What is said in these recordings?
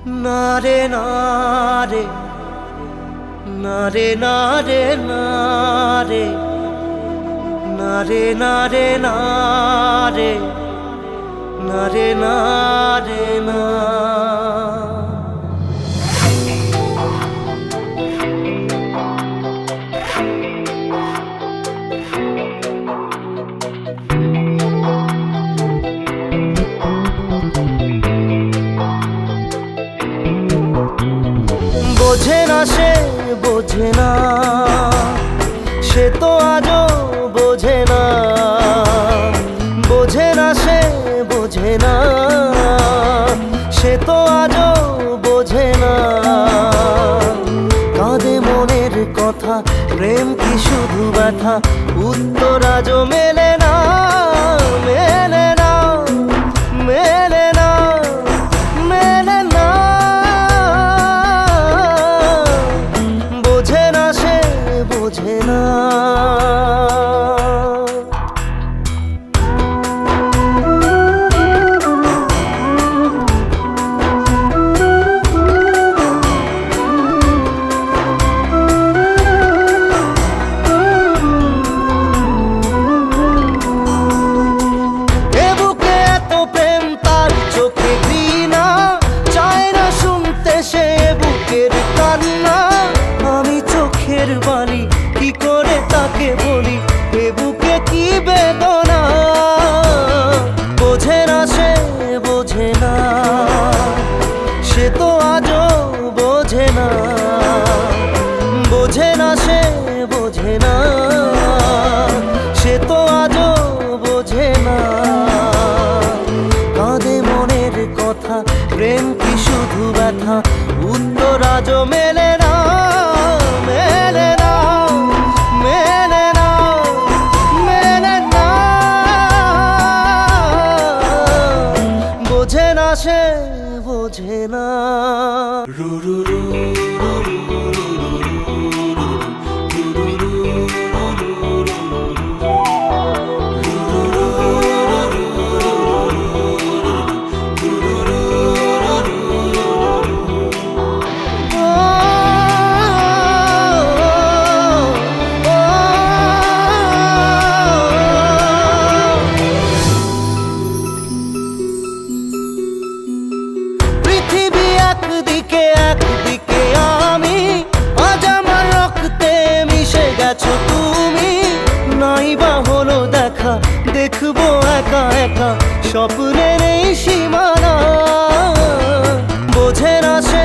না রে না রে, না রে না রে, না রে, না রে না রে, না রে, না রে না রে না। বোঝে না সে, বোঝে না সে তো আজও বোঝে না, বোঝে না সে, বোঝে না সে তো আজও বোঝে না। কাঁদে মনের কথা, প্রেম কি শুধু ব্যথা, উত্তর আজও মেলে না, মেলে না, মেলে না, মেলে না। বোঝে না সে, বোঝে না। বাণী কি করে তাকে বলি, এ বুকে কি বেদনা। বোঝে না সে, বোঝে না সে তো আজও বোঝে না, বোঝে না সে, বোঝে না সে তো আজও বোঝে না। কাঁদে মনের কথা, প্রেম কি শুধু ব্যথা, উত্তর আজও মেলে না, মেলে না, মেলে না, মেলে না। বোঝে না সে, বোঝে না। একদিকে একদিকে আমি, আজ আমার রক্তে মিশে গেছো তুমি। নাই বা হলো দেখা, দেখবো একা একা স্বপ্নের এই সীমানা। বোঝে না সে,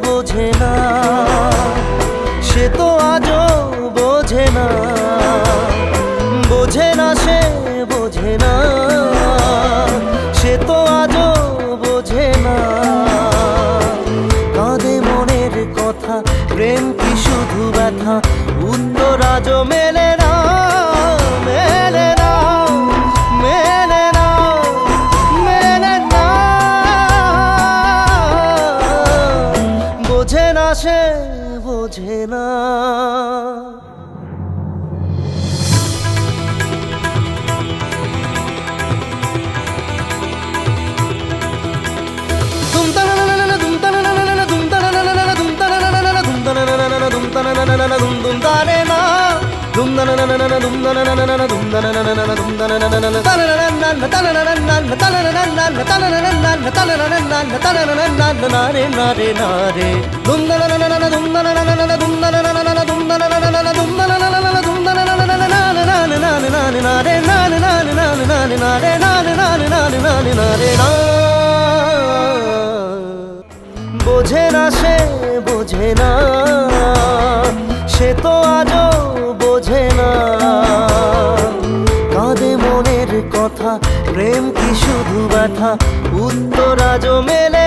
বোঝে না সে তো আজও বোঝে না, বোঝে না সে, বোঝে না সে তো আজও বোঝে না। কাঁদে মনের কথা, প্রেম কি শুধু ব্যথা, উত্তর আজও মেলে না, মেলে না, মেলে না, মেলে না। বোঝে না সে, বোঝে না। বোঝে না সে, বোঝে না সে তো আজও বোঝে না। কাঁদে মনের কথা, প্রেম কি শুধু ব্যথা, উত্তর আজও মেলে